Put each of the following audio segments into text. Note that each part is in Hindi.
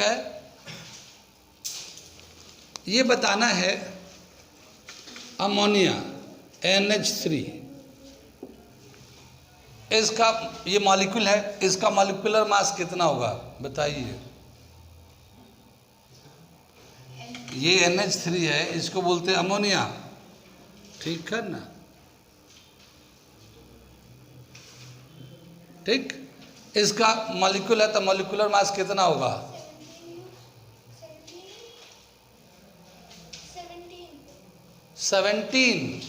है, ये बताना है अमोनिया NH3, इसका ये मॉलिक्यूल है, इसका मॉलिक्यूलर मास कितना होगा बताइए। ये NH3 है, इसको बोलते हैं अमोनिया, ठीक है ना। ठीक, इसका मॉलिक्यूल है तो मॉलिक्यूलर मास कितना होगा? 17।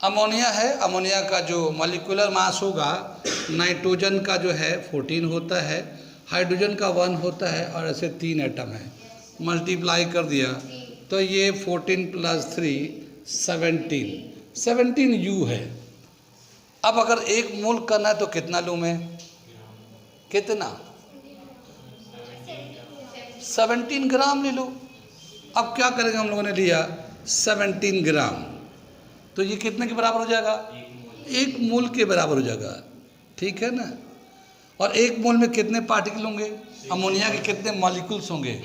अमोनिया है, अमोनिया का जो मॉलिक्यूलर मास होगा, नाइट्रोजन का जो है 14 होता है, हाइड्रोजन का 1 होता है, और ऐसे 3 एटम है, मल्टीप्लाई कर दिया तो ये 14 + 3 17 U है। अब अगर 1 मोल करना है तो कितना लूँ मैं? कितना? 17 ग्राम ले लो। अब क्या करेंगे, हम लोगों ने लिया 17 ग्राम, तो ये कितने के बराबर हो जाएगा? 1 मोल के बराबर हो जाएगा, ठीक है ना। और 1 मोल में कितने पार्टिकल होंगे? अमोनिया के कितने मॉलिक्यूल्स होंगे?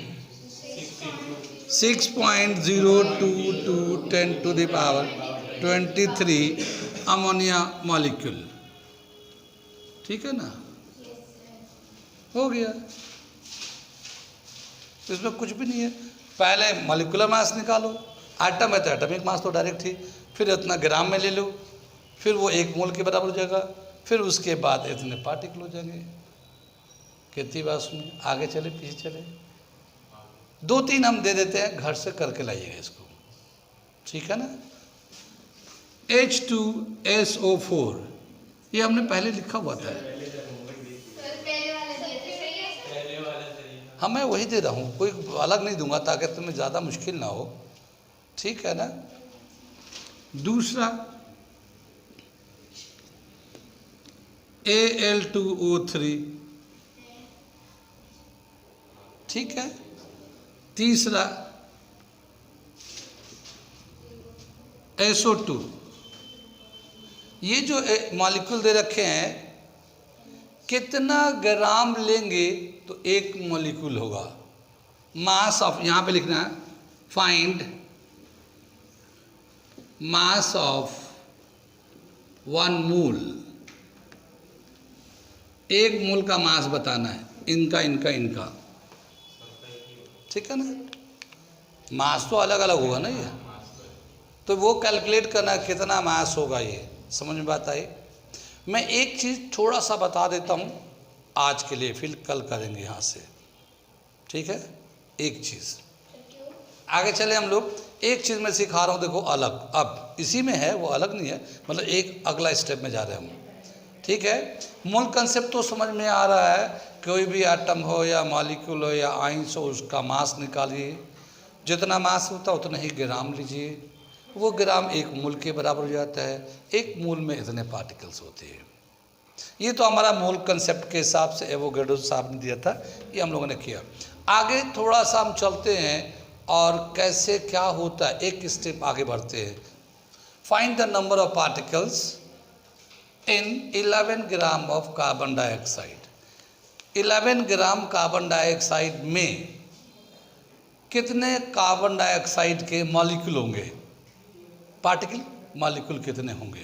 6.022 10 to the power 23 ammonia molecule, ठीक है ना। हो गया, इसमें कुछ भी नहीं है। पहले मॉलिक्यूलर मास निकालो, एटम है तो एटमिक मास तो डायरेक्ट ही, फिर इतना ग्राम में ले लो, फिर वो 1 मोल के बराबर हो जाएगा, फिर उसके बाद इतने पार्टिकल हो जाएंगे। कितनी बात सुनिए, आगे चले पीछे चले, 2-3 हम दे देते हैं, घर से करके लाइएगा इसको, ठीक है ना। H2SO4 ये हमने पहले लिखा हुआ था, हाँ मैं वही दे रहा हूँ, कोई अलग नहीं दूंगा ताकि तुम्हें ज़्यादा मुश्किल ना हो, ठीक है ना। दूसरा Al2O3, ठीक है। तीसरा SO2। ये जो मॉलिक्यूल दे रखे हैं, कितना ग्राम लेंगे तो 1 मॉलिक्यूल होगा। मास ऑफ, यहाँ पे लिखना है फाइंड मास ऑफ 1 मोल, 1 मोल का मास बताना है, इनका इनका इनका, ठीक है ना। मास तो अलग अलग होगा ना, ये तो वो कैलकुलेट करना कितना मास होगा, ये समझ में बात आई। मैं एक चीज़ थोड़ा सा बता देता हूँ आज के लिए, फिर कल करेंगे यहाँ से, ठीक है। एक चीज़ आगे चले हम लोग, एक चीज़ मैं सिखा रहा हूँ, देखो अलग, अब इसी में है, वो अलग नहीं है, मतलब एक अगला स्टेप में जा रहे हैं हम, ठीक है। मूल कंसेप्ट तो समझ में आ रहा है, कोई भी एटम हो या मॉलिक्यूल हो या आइंस हो, उसका मास निकालिए, जितना मास होता है उतना ही ग्राम लीजिए, वो ग्राम 1 मोल के बराबर हो जाता है, 1 मोल में इतने पार्टिकल्स होते हैं। ये तो हमारा मूल कंसेप्ट के हिसाब से एवोगैड्रो साहब ने दिया था, ये हम लोगों ने किया। आगे थोड़ा सा हम चलते हैं और कैसे क्या होता है, एक स्टेप आगे बढ़ते हैं। Find the number of particles in 11 gram of carbon dioxide. 11 gram carbon dioxide में कितने कार्बन डाइऑक्साइड के मॉलिक्यूल होंगे? पार्टिकल मॉलिक्यूल कितने होंगे?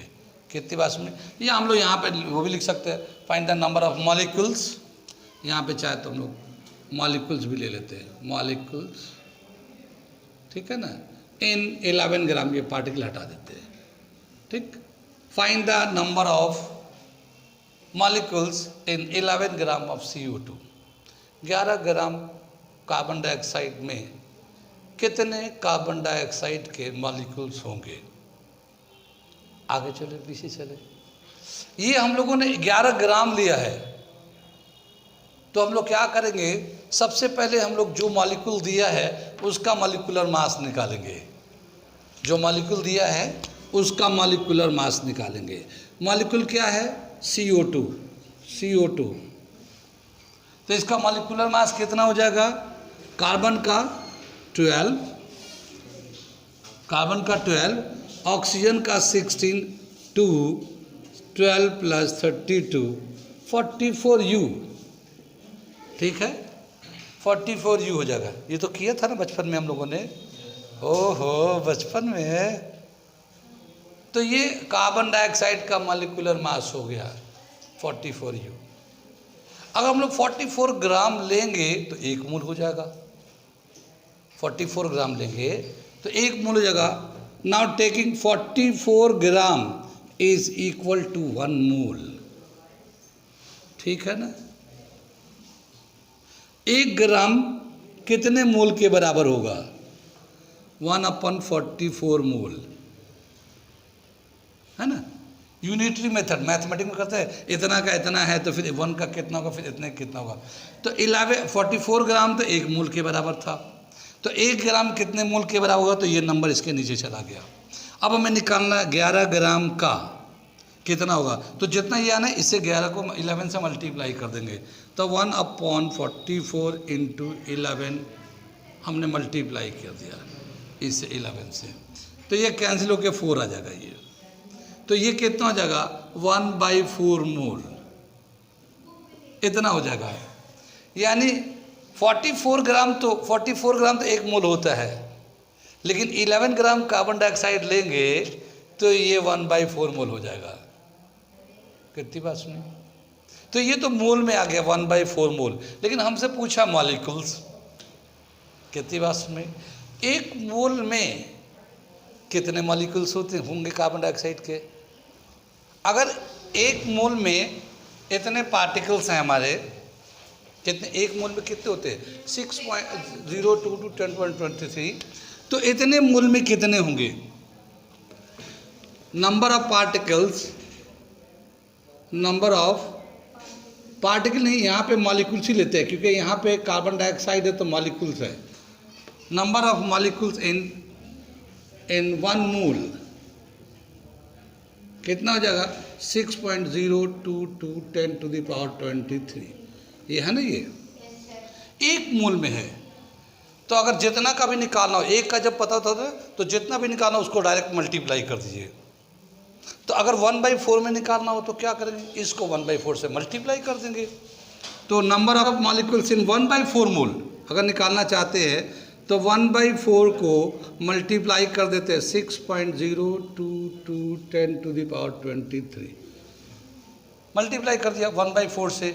कितनी बात में, या हम लोग यहाँ पे वो भी लिख सकते हैं, find the number of molecules, यहाँ पे चाहे तो हम लोग मॉलिक्यूल्स भी ले लेते हैं, मॉलिक्यूल्स, ठीक है ना। इन 11 ग्राम, ये पार्टिकल हटा देते हैं, ठीक। Find the number of molecules in 11 gram of CO2। 11 gram carbon dioxide में कितने कार्बन डाइऑक्साइड के मॉलिक्यूल्स होंगे? आगे चले पीछे चले, ये हम लोगों ने 11 ग्राम लिया है, तो हम लोग क्या करेंगे, सबसे पहले हम लोग जो मॉलिक्यूल दिया है उसका मॉलिक्यूलर मास निकालेंगे, जो मॉलिक्यूल दिया है उसका मॉलिक्यूलर मास निकालेंगे। मॉलिक्यूल क्या है? CO2। तो इसका मॉलिक्यूलर मास कितना हो जाएगा? कार्बन का 12, ऑक्सीजन का 16, 2, 12 + 32 44 U। ठीक है, 44U हो जाएगा। ये तो किया था ना बचपन में हम लोगों ने, ओहो बचपन में। तो ये कार्बन डाइऑक्साइड का मॉलिक्यूलर मास हो गया 44U। अगर हम लोग 44 ग्राम लेंगे तो 1 मोल हो जाएगा। 44 ग्राम लेंगे तो 1 मोल हो जाएगा। Now taking 44 gram is equal to 1 mole, ठीक है ना। 1 ग्राम कितने मोल के बराबर होगा? 1/44 मोल, है ना। यूनिटरी मेथड मैथमेटिक्स में करते हैं, इतना का इतना है तो फिर 1 का कितना होगा, फिर इतने कितना होगा। तो 44 ग्राम तो 1 मोल के बराबर था, तो 1 ग्राम कितने मोल के बराबर होगा? तो ये नंबर इसके नीचे चला गया। अब हमें निकालना 11 ग्राम का कितना होगा, तो जितना ये आना है इससे 11 को 11 से मल्टीप्लाई कर देंगे। तो 1/44 इंटू 11 हमने मल्टीप्लाई कर दिया इससे 11 से, तो ये कैंसिल होकर 4 आ जाएगा ये। तो ये कितना हो जाएगा? 1/4 मोल, इतना हो जाएगा। यानी 44 ग्राम तो 1 मोल होता है, लेकिन 11 ग्राम कार्बन डाइऑक्साइड लेंगे तो ये 1/4 मोल हो जाएगा। कितनी बात सुनी? तो ये तो मोल में आ गया 1/4 मोल, लेकिन हमसे पूछा मॉलिक्यूल्स। कितनी बात सुनी? 1 मोल में कितने मॉलिक्यूल्स होते होंगे कार्बन डाइऑक्साइड के? अगर 1 मोल में इतने पार्टिकल्स हैं हमारे, कितने 1 मोल में कितने होते हैं? 6.02 to 10.23। तो इतने मोल में कितने होंगे? नंबर ऑफ पार्टिकल नहीं, यहाँ पे मॉलिक्यूल्स ही लेते हैं, क्योंकि यहाँ पे कार्बन डाइऑक्साइड है तो मॉलिक्यूल्स है। नंबर ऑफ मॉलिक्यूल्स इन 1 मोल कितना हो जाएगा? 6.022 10 to the power 23। ये है ना, ये 1 मोल में है। तो अगर जितना का भी निकालना हो, 1 का जब पता होता है तो जितना भी निकालना हो उसको डायरेक्ट मल्टीप्लाई कर दीजिए। तो अगर 1/4 में निकालना हो तो क्या करेंगे? इसको 1/4 से मल्टीप्लाई कर देंगे। तो नंबर ऑफ मॉलिक्यूल्स इन 1/4 मोल अगर निकालना चाहते हैं तो 1/4 को मल्टीप्लाई कर देते हैं 6.022 10 to the power 23। मल्टीप्लाई कर दिया 1/4 से।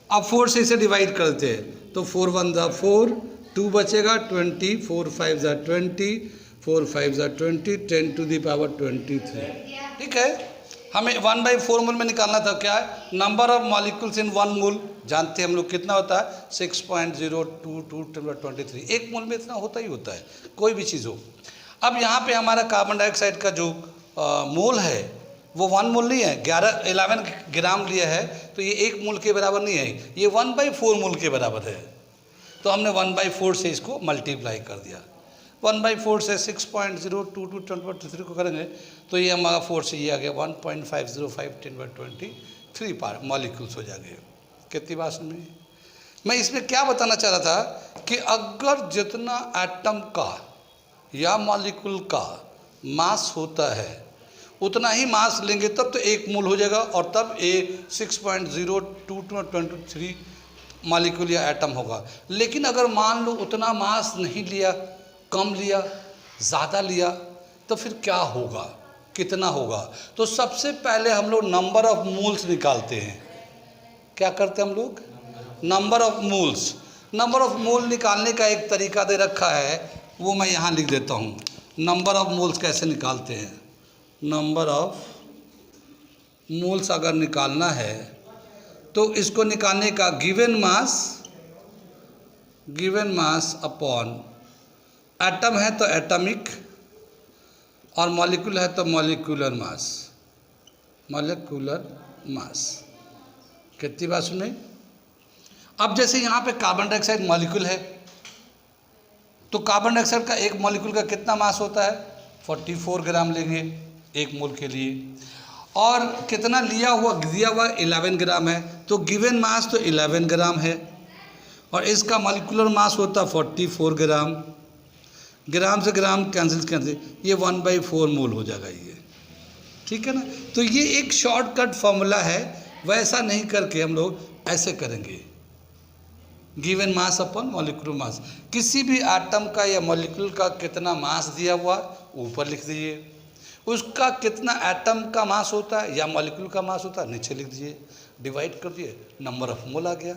अब 4 से इसे डिवाइड कर देते हैं तो 4 1 ज़ा 4, 2 बचेगा 20, 4 5 ज़ा 20, 4 5 ज़ा 20, 10 to the power 23। ठीक है, हमें 1/4 मोल में निकालना था। क्या है? नंबर ऑफ मॉलिक्यूल्स इन 1 मोल जानते हैं हम लोग कितना होता है? 6.022 10 23। 1 मोल में इतना होता ही होता है, कोई भी चीज़ हो। अब यहाँ पे हमारा कार्बन डाइऑक्साइड का जो मोल है वो 1 मोल नहीं है, 11 ग्राम लिया है, तो ये 1 मोल के बराबर नहीं है, ये 1/4 मोल के बराबर है। तो हमने 1/4 से इसको मल्टीप्लाई कर दिया। 1/4 से 6.022 10 23 को करेंगे तो ये हमारा 4 से ये आ गया 1.505 10/23 पार मॉलिक्यूल्स हो जाएंगे। कितनी बात में मैं इसमें क्या बताना चाह रहा था कि अगर जितना एटम का या मॉलिक्यूल का मास होता है उतना ही मास लेंगे तब तो 1 मोल हो जाएगा, और तब ये 6.022 मॉलिक्यूल या एटम होगा। लेकिन अगर मान लो उतना मास नहीं लिया, कम लिया, ज़्यादा लिया, तो फिर क्या होगा, कितना होगा? तो सबसे पहले हम लोग नंबर ऑफ मोल्स निकालते हैं। क्या करते हैं हम लोग? Number of moles. Number of mole निकालने का एक तरीका दे रखा है, वो मैं यहाँ लिख देता हूँ। नंबर ऑफ मोल्स कैसे निकालते हैं? नंबर ऑफ मोल्स अगर निकालना है तो इसको निकालने का गिवन मास अपॉन एटम है तो एटॉमिक, और मॉलिक्यूल है तो मॉलिक्यूलर मास। कितनी बात सुने? अब जैसे यहाँ पे कार्बन डाइऑक्साइड मॉलिक्यूल है, तो कार्बन डाइऑक्साइड का एक मॉलिक्यूल का कितना मास होता है? 44 ग्राम लेंगे 1 मोल के लिए, और कितना दिया हुआ 11 ग्राम है, तो गिवन मास तो 11 ग्राम है, और इसका मॉलिक्यूलर मास होता 44 ग्राम। ग्राम से ग्राम कैंसिल, ये 1/4 मोल हो जाएगा ये। ठीक है ना? तो ये एक शॉर्टकट फॉर्मूला है, वैसा नहीं करके हम लोग ऐसे करेंगे। Given mass upon molecular mass. किसी भी एटम का या मॉलिक्यूल का कितना मास दिया हुआ ऊपर लिख दीजिए, उसका कितना एटम का मास होता है या मॉलिक्यूल का मास होता है नीचे लिख दीजिए, डिवाइड कर दिए, नंबर ऑफ मोल आ गया।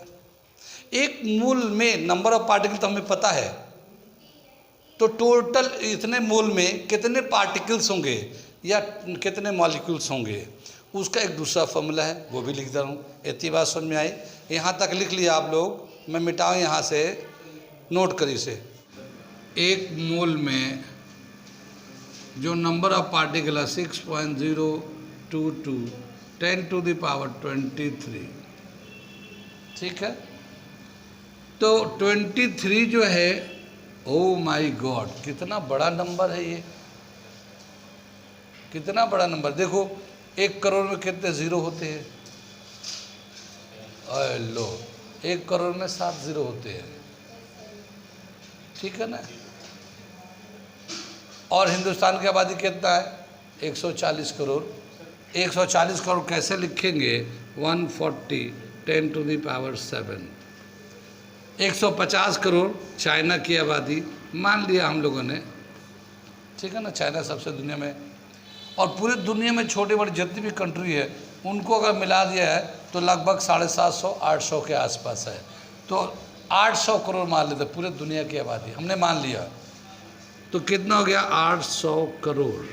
एक मोल में नंबर ऑफ पार्टिकल तो हमें पता है, तो टोटल इतने मोल में कितने पार्टिकल्स होंगे या कितने मॉलिक्यूल्स होंगे, उसका एक दूसरा फॉर्मूला है, वो भी लिख दे रहा हूँ। इतनी बात समझ में आई? यहाँ तक लिख लिया आप लोग, मैं मिटाऊँ यहाँ से, नोट करिए इसे। एक मोल में जो नंबर ऑफ पार्टिकल है 6.022 10⁻23, ठीक है। तो 23 जो है, ओ माय गॉड, कितना बड़ा नंबर है ये, कितना बड़ा नंबर। देखो 1 करोड़ में कितने ज़ीरो होते हैं? अरे लो, 1 करोड़ में 7 ज़ीरो होते हैं, ठीक है ना। और हिंदुस्तान की आबादी कितना है? 140 करोड़। 140 करोड़ कैसे लिखेंगे? 140 10⁻7। 150 करोड़ चाइना की आबादी मान लिया हम लोगों ने, ठीक है ना। चाइना सबसे दुनिया में, और पूरी दुनिया में छोटी बड़ी जितनी भी कंट्री है उनको अगर मिला दिया है तो लगभग 750-800 के आसपास है। तो 800 करोड़ मान लेते पूरे दुनिया की आबादी, हमने मान लिया, तो कितना हो गया? 800 करोड़,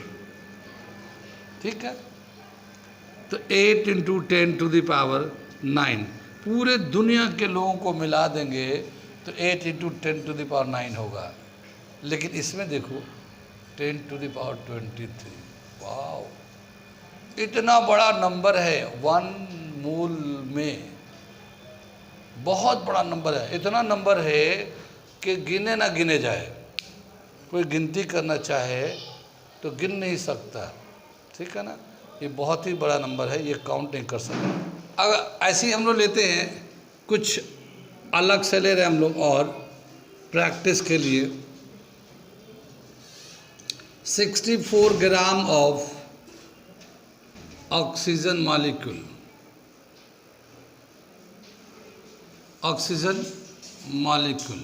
ठीक है। तो 8 × 10⁻9 पूरे दुनिया के लोगों को मिला देंगे तो 8 × 10⁻9 होगा। लेकिन इसमें देखो 10⁻23, वाओ, इतना बड़ा नंबर है 1 मोल में, बहुत बड़ा नंबर है। इतना नंबर है कि गिने ना गिने जाए, कोई गिनती करना चाहे तो गिन नहीं सकता, ठीक है ना। ये बहुत ही बड़ा नंबर है, ये काउंट नहीं कर सकते। अगर ऐसे ही हम लोग लेते हैं, कुछ अलग से ले रहे हैं हम लोग और प्रैक्टिस के लिए, 64 gram of oxygen molecule, oxygen molecule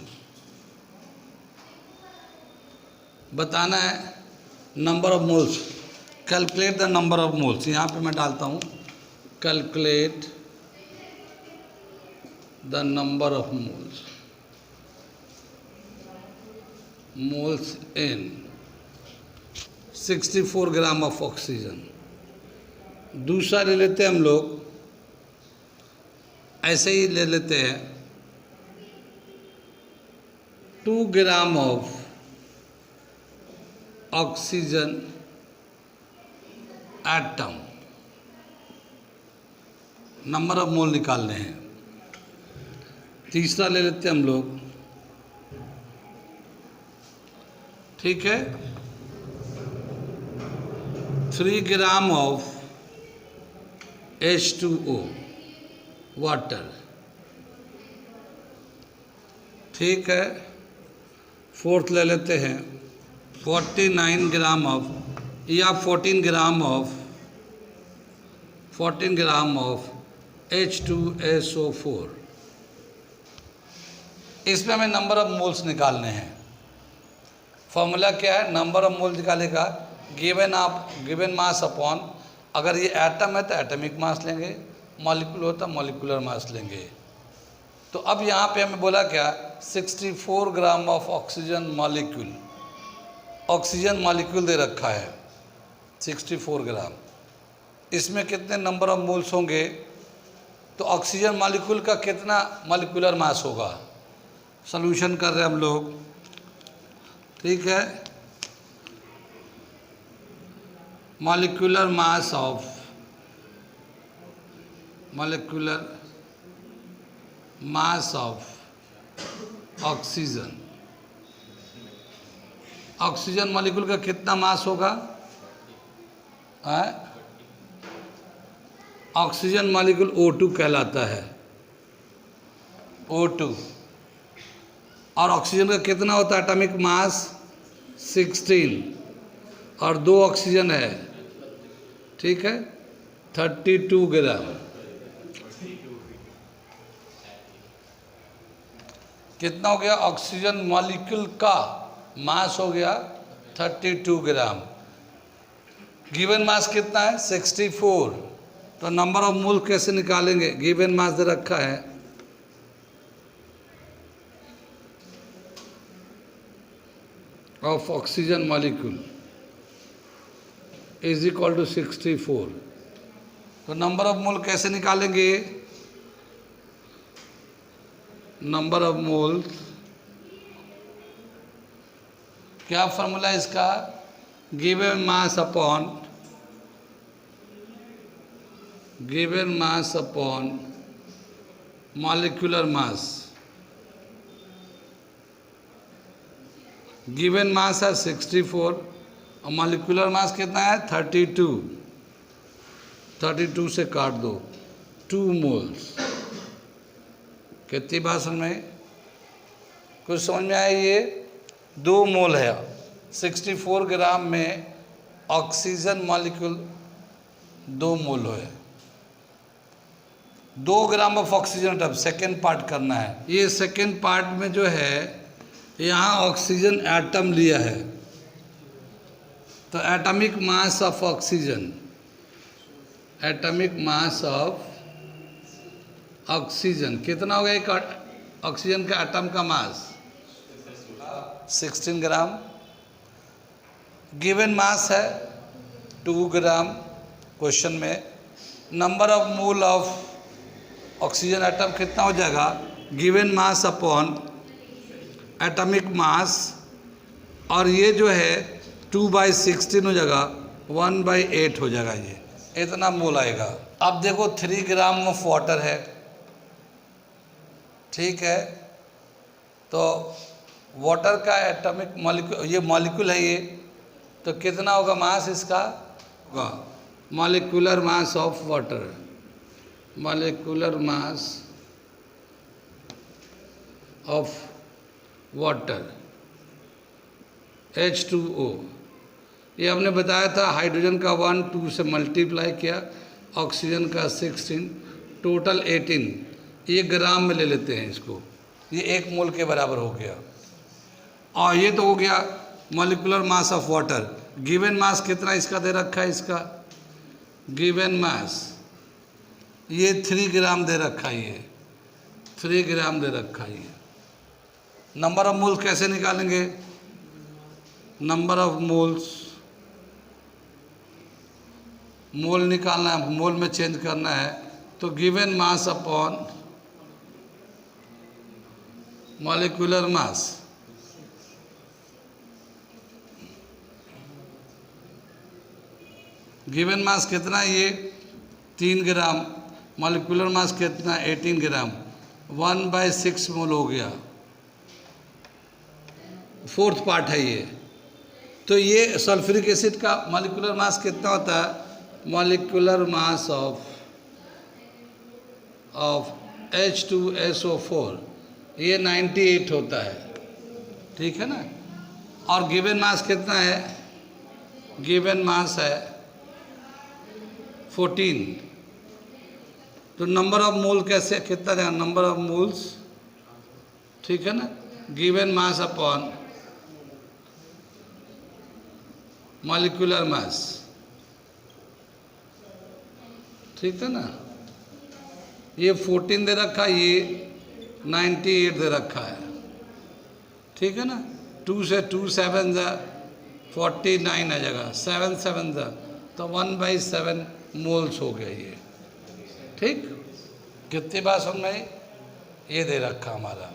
बताना है। Number of moles, calculate the number of moles. यहाँ पे मैं डालता हूँ calculate the number of moles, moles in 64 gram of oxygen. दूसरा ले लेते हैं हम लोग, ऐसे ही ले लेते हैं 2 gram of oxygen atom, number of mole निकालने हैं। तीसरा ले लेते हैं हम लोग, ठीक है, 3 ग्राम ऑफ H2O वाटर, ठीक है। फोर्थ ले लेते हैं 49 ग्राम ऑफ या 14 ग्राम ऑफ H2SO4। इसमें हमें नंबर ऑफ मोल्स निकालने हैं। फॉर्मूला क्या है? नंबर ऑफ मोल निकालेगा गिवन मास अपॉन, अगर ये एटम है तो एटमिक मास लेंगे, मॉलिक्यूल होता मॉलिक्यूलर मास लेंगे। तो अब यहाँ पे हमें बोला क्या? 64 gram of oxygen molecule, oxygen molecule दे रखा है 64 ग्राम। इसमें कितने नंबर ऑफ मोल्स होंगे? तो ऑक्सीजन मॉलिक्यूल का कितना मॉलिक्यूलर मास होगा? सॉल्यूशन कर रहे हैं हम लोग, ठीक है। Molecular mass of oxygen, oxygen molecule का कितना मास होगा? ऑक्सीजन मॉलिक्यूल O2 कहलाता है, O2। और ऑक्सीजन का कितना होता है एटॉमिक मास? 16, और 2 ऑक्सीजन है, ठीक है, 32 ग्राम। कितना हो गया? ऑक्सीजन मॉलिक्यूल का मास हो गया 32 ग्राम। गिवन मास कितना है? 64। तो नंबर ऑफ मोल कैसे निकालेंगे? गिवन मास दे रखा है, of oxygen molecule is equal to 64। तो नंबर ऑफ मोल कैसे निकालेंगे? नंबर ऑफ मोल, क्या फॉर्मूला इसका? Given mass upon molecular mass. Given mass है 64 और मॉलिक्यूलर मास कितना है? 32। 32 से काट दो, 2 मोल्स। कितनी बात समझ में? कुछ समझ में आया? ये 2 मोल है। 64 ग्राम में ऑक्सीजन मॉलिक्यूल 2 मोल है। 2 ग्राम ऑफ ऑक्सीजन। अब सेकेंड पार्ट करना है। ये सेकेंड पार्ट में जो है यहाँ ऑक्सीजन एटम लिया है, तो atomic mass of oxygen, atomic mass of oxygen कितना हो गया? एक ऑक्सीजन का एटम का मास 16 ग्राम। गिवन मास है 2 ग्राम क्वेश्चन में। Number of mole of oxygen atom कितना हो जाएगा? Given mass upon atomic mass, और ये जो है 2/16 हो जाएगा, 1/8 हो जाएगा। ये इतना मोल आएगा। अब देखो 3 ग्राम ऑफ वाटर है, ठीक है? तो वाटर का एटॉमिक मॉलिक्यूल, ये मॉलिक्यूल है ये, तो कितना होगा मास इसका? Molecular mass of water, molecular mass of water H2O। ये हमने बताया था, हाइड्रोजन का 1 2 से मल्टीप्लाई किया, ऑक्सीजन का 16, टोटल 18। ये ग्राम में ले लेते हैं इसको, ये 1 मोल के बराबर हो गया। और ये तो हो गया molecular mass of water. Given mass कितना इसका दे रखा है? इसका गिवन मास ये 3 ग्राम दे रखा है, ये 3 ग्राम दे रखा है। नंबर ऑफ मोल्स कैसे निकालेंगे? नंबर ऑफ मोल्स, मोल निकालना है, मोल में चेंज करना है, तो given mass upon molecular mass. Given mass कितना है? ये 3 ग्राम। मॉलिक्यूलर मास कितना? 18 ग्राम। 1/6 मोल हो गया, 4th पार्ट है ये। तो ये सल्फ्यूरिक एसिड का मॉलिक्यूलर मास कितना होता है? मॉलिक्यूलर मास ऑफ H2SO4 ये 98 होता है, ठीक है ना? और गिवन मास कितना है? गिवन मास है 14। तो नंबर ऑफ मोल कैसे कितना जाएगा? नंबर ऑफ मोल्स, ठीक है ना? Given mass upon molecular mass, ठीक है ना? ये 14 दे रखा है, ये 98 दे रखा है, ठीक है ना? 2 से 2 7 49 आ जाएगा, 7 7 तो 1/7 मोल्स हो गया ये, ठीक? कितनी बात समझ में आई? ये दे रखा हमारा।